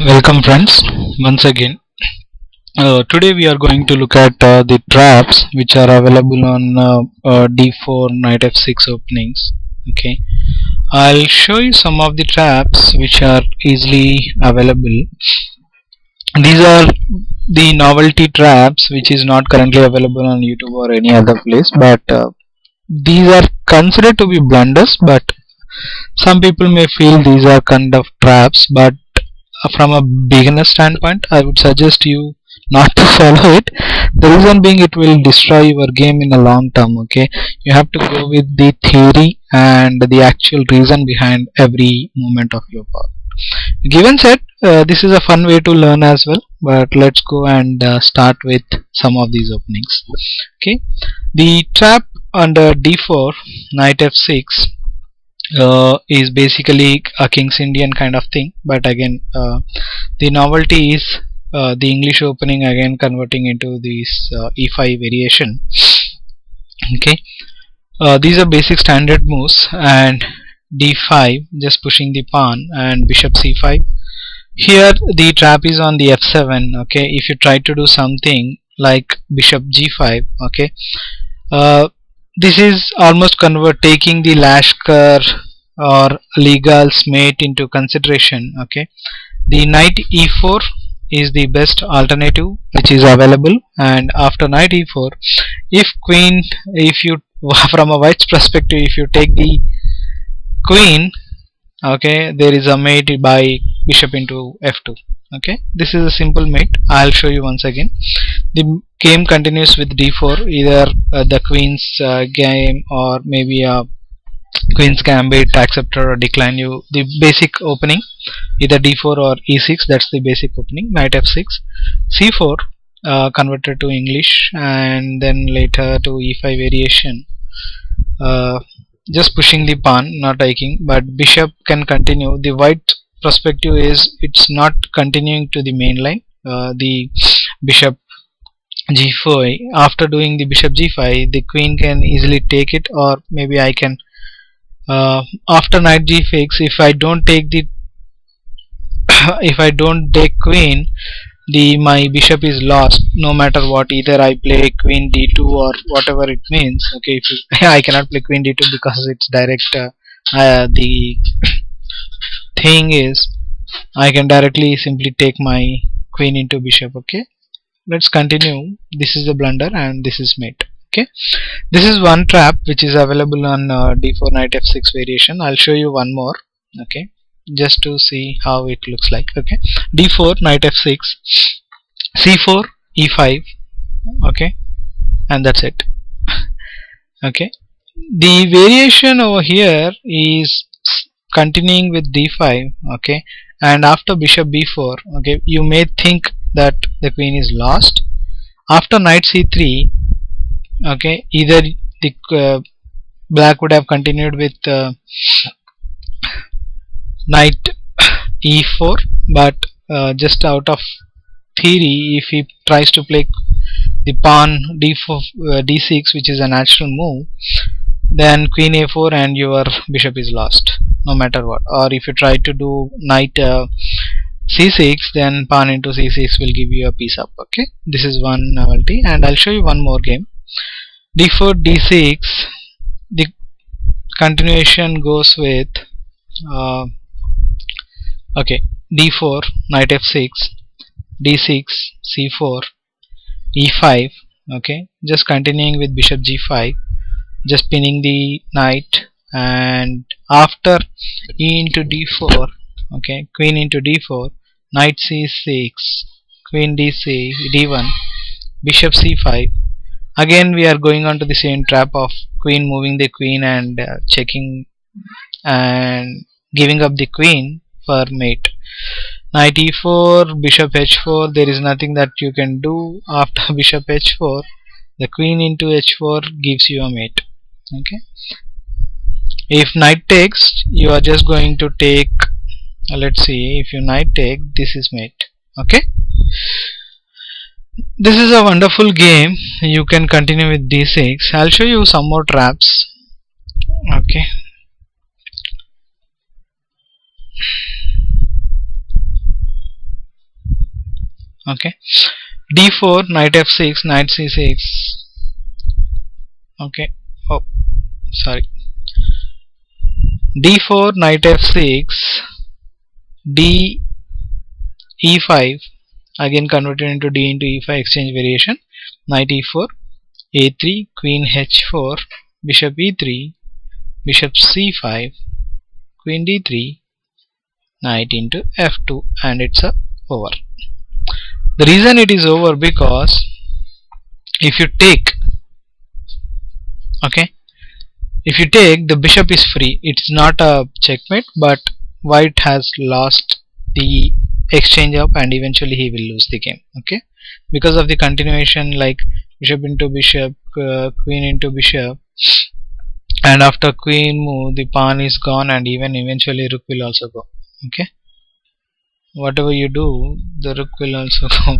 Welcome friends, once again. Today we are going to look at the traps which are available on d4 knight f6 openings. Okay, I'll show you some of the traps which are easily available. These are the novelty traps which is not currently available on YouTube or any other place, but these are considered to be blunders, but some people may feel these are kind of traps, but from a beginner standpoint I would suggest you not to follow it. The reason being, it will destroy your game in a long term. Okay, you have to go with the theory and the actual reason behind every movement of your pawn. Given said, this is a fun way to learn as well, but let's go and start with some of these openings. Okay, the trap under d4 knight f6 is basically a King's Indian kind of thing, but again the novelty is the English opening again converting into this e5 variation. Okay, these are basic standard moves, and d5 just pushing the pawn and bishop c5. Here the trap is on the f7. Okay, if you try to do something like bishop g5, okay, this is almost taking the Lashkar or Legal's mate into consideration. Okay, the knight e4 is the best alternative which is available, and after knight e4, if you from a white's perspective, if you take the queen, okay, there is a mate by bishop into f2. Okay, this is a simple mate. I'll show you once again. The game continues with d4, either the queen's game or maybe a queen's gambit accepted or decline. You the basic opening, either d4 or e6, that's the basic opening. Knight f6, c4 converted to English, and then later to e5 variation, just pushing the pawn, not taking, but bishop can continue. The white perspective is it's not continuing to the main line. The bishop g5, after doing the bishop g5, the queen can easily take it, or maybe I can after knight g6, if I don't take the if I don't take queen, my bishop is lost no matter what. Either I play queen d2 or whatever it means. Okay, I cannot play queen d2 because it's direct. The thing is, I can directly simply take my queen into bishop. Okay, let's continue. This is the blunder and this is mate. Okay, this is one trap which is available on d4 knight f6 variation. I'll show you one more. Okay, just to see how it looks like. Okay, d4 knight f6, c4 e5. Okay, and that's it. Okay, the variation over here is continuing with d5. Okay, and after bishop b4, okay, you may think that the queen is lost. After knight c3, okay, either the black would have continued with knight e4, but just out of theory, if he tries to play the pawn d4 d6, which is a natural move, then queen a4 and your bishop is lost no matter what. Or if you try to do knight c6, then pawn into c6 will give you a piece up. Okay, this is one novelty, and I'll show you one more game. d4 d6, the continuation goes with okay, d4 knight f6, d6 c4 e5. Okay, just continuing with bishop g5, just pinning the knight, and after e into d4, okay, queen into d4, knight c6, queen dc d1, bishop c5. Again we are going on to the same trap of queen moving the queen and checking and giving up the queen for mate. Knight e4, bishop h4, there is nothing that you can do. After bishop h4, the queen into h4 gives you a mate. Okay, if knight takes, you are just going to take, let's see, if you knight take, this is mate. Okay, this is a wonderful game. You can continue with d6. I'll show you some more traps. Okay, Okay, d4 knight f6 knight c6. Okay, oh sorry, d4 knight f6 d e5, again converted into d into e5 exchange variation, knight e4 a3 queen h4 bishop e3 bishop c5 queen d3 knight into f2, and it's over. The reason it is over because if you take, okay, if you take, the bishop is free. It's not a checkmate, but white has lost the exchange up and eventually he will lose the game. Okay, because of the continuation, like bishop into bishop, queen into bishop, and after queen move the pawn is gone, and even eventually rook will also go. Okay, whatever you do, the rook will also go,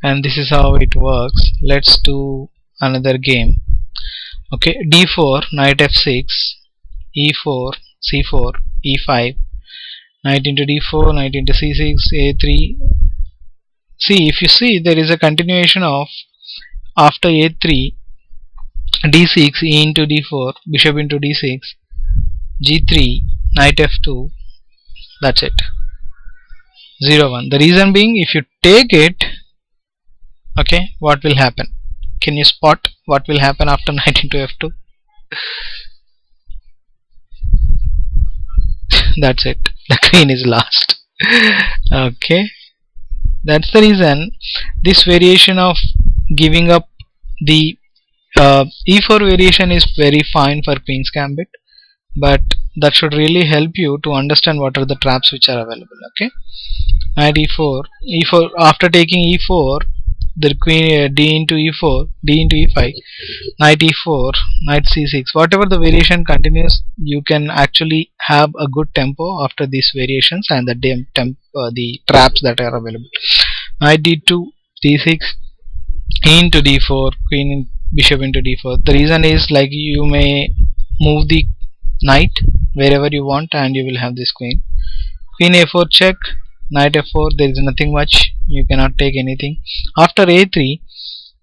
and this is how it works. Let's do another game. Okay, d4 knight f6 e4 c4 e5 knight into d4 knight into c6 a3. See, if you see, there is a continuation of after a3 d6 e into d4 bishop into d6 g3 knight f2. That's it, 0-1. The reason being, if you take it, okay, what will happen? Can you spot what will happen after knight into f2? That's it, the queen is lost. Okay, that's the reason this variation of giving up the e4 variation is very fine for queen's gambit, but that should really help you to understand what are the traps which are available. Okay, knight e4 after taking e4, the queen d into e4 d into e5 knight e4 knight c6, whatever the variation continues, you can actually have a good tempo after these variations and the traps that are available. Knight d2 d6 e into d4 queen bishop into d4. The reason is, like, you may move the knight wherever you want and you will have this queen. Queen a4 check, knight f4, there is nothing much, you cannot take anything. After a3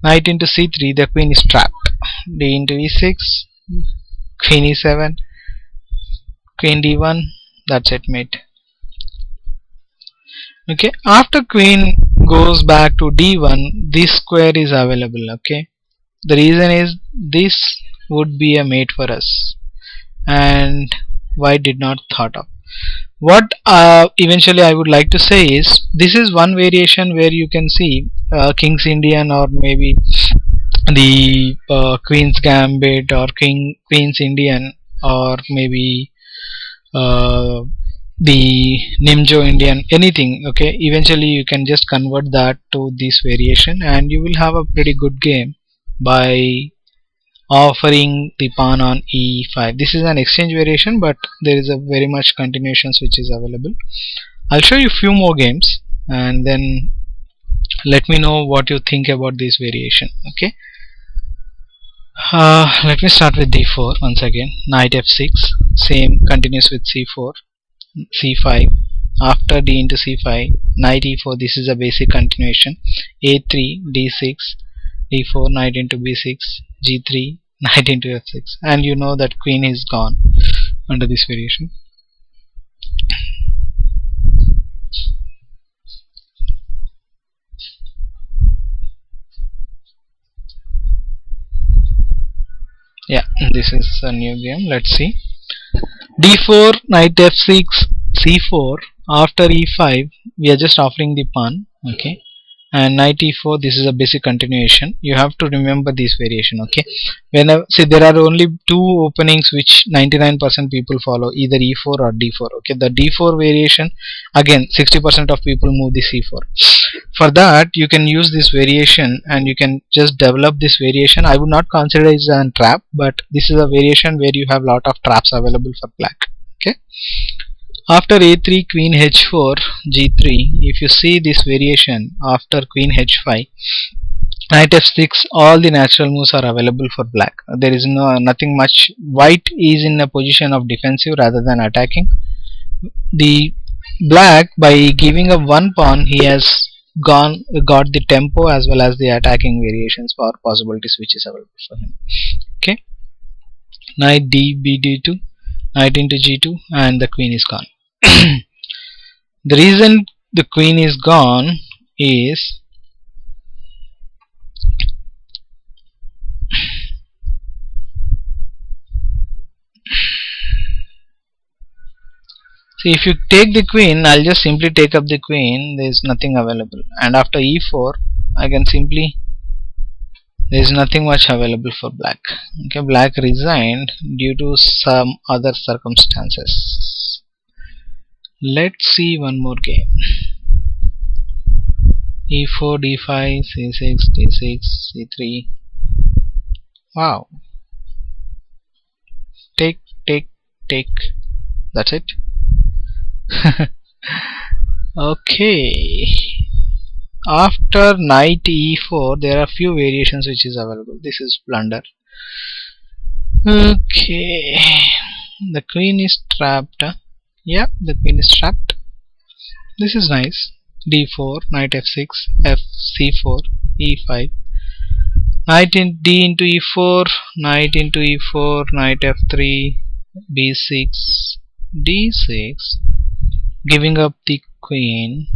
knight into c3, the queen is trapped. D into e6 queen e7 queen d1. That's it, mate. Okay, after queen goes back to d1, this square is available. Okay, the reason is this would be a mate for us, and white did not thought of. What eventually I would like to say is, this is one variation where you can see King's Indian, or maybe the Queen's Gambit, or Queen's Indian, or maybe the Nimjo Indian, anything. Okay, eventually you can just convert that to this variation and you will have a pretty good game by offering the pawn on e5. This is an exchange variation, but there is a very much continuations which is available. I'll show you a few more games and then let me know what you think about this variation. Okay, let me start with d4 once again. Knight f6, same, continues with c4 c5. After d into c5, knight e4, this is a basic continuation. a3 d6 d4 knight into b6 g3 knight into f6, and you know that queen is gone under this variation. Yeah, this is a new game. Let's see. d4 knight f6 c4. After e5, we are just offering the pawn. Okay, and knight e4, this is a basic continuation. You have to remember this variation. Okay, whenever, see, there are only two openings which 99% people follow, either e4 or d4. Okay, the d4 variation, again 60% of people move the c4. For that, you can use this variation and you can just develop this variation. I would not consider it as a trap, but this is a variation where you have lot of traps available for black. Okay, after a3 queen h4 g3, if you see this variation, after queen h5 knight f6, all the natural moves are available for black. There is nothing much. White is in a position of defensive rather than attacking. The black, by giving up one pawn, he has got the tempo as well as the attacking variations for possibilities which is available for him. Okay, knight d b d2, knight into g2, and the queen is gone. The reason the queen is gone is see, if you take the queen, I'll just simply take up the queen. There is nothing available, and after e4, I can simply, there is nothing much available for black. Okay, black resigned due to some other circumstances. Let's see one more game. e4, d5, c6, d6, c3. Wow. Take, take, take. That's it. Okay. After knight e4, there are few variations which is available. This is blunder. Okay. The queen is trapped. Yep, the queen is trapped. This is nice. d4, knight f6, f c4, e5. Knight in d into e4, knight into e4, knight f3, b6, d6, giving up the queen.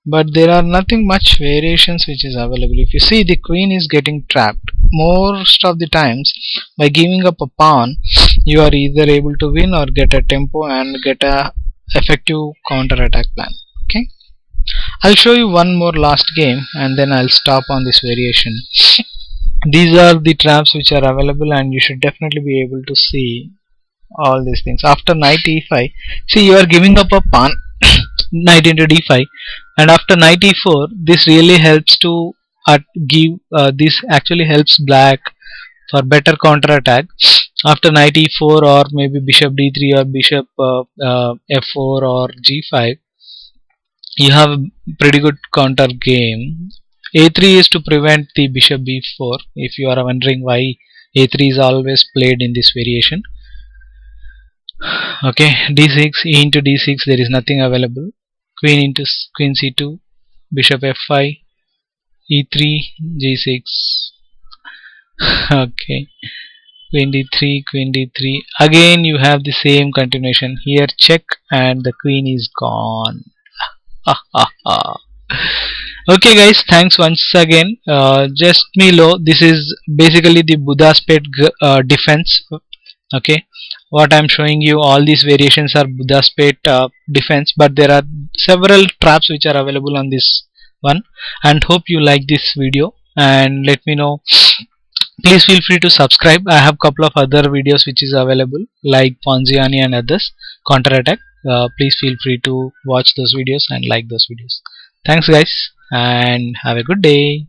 But there are nothing much variations which is available. If you see, the queen is getting trapped. Most of the times, by giving up a pawn, you are either able to win or get a tempo and get a effective counter attack plan. Okay, I'll show you one more last game and then I'll stop on this variation. These are the traps which are available, and you should definitely be able to see all these things. After knight e5, see, you are giving up a pawn, knight into d5, and after knight e4, this really helps to this actually helps black for better counter attack. After knight e4, or maybe bishop d3 or bishop f4 or g5, you have a pretty good counter game. a3 is to prevent the bishop b4, if you are wondering why a3 is always played in this variation. Okay, d6, e into d6, there is nothing available. Queen into queen c2, bishop f5, e3, g6. Okay, queen d3, queen d3. Again, you have the same continuation. Here, check, and the queen is gone. Okay, guys, thanks once again. Just me low. This is basically the Budapest defense. Okay, what I'm showing you, all these variations are Budapest defense, but there are several traps which are available on this one. And hope you like this video, and let me know. Please feel free to subscribe. I have couple of other videos which is available, like Ponziani and others, counter attack. Please feel free to watch those videos and like those videos. Thanks, guys, and have a good day.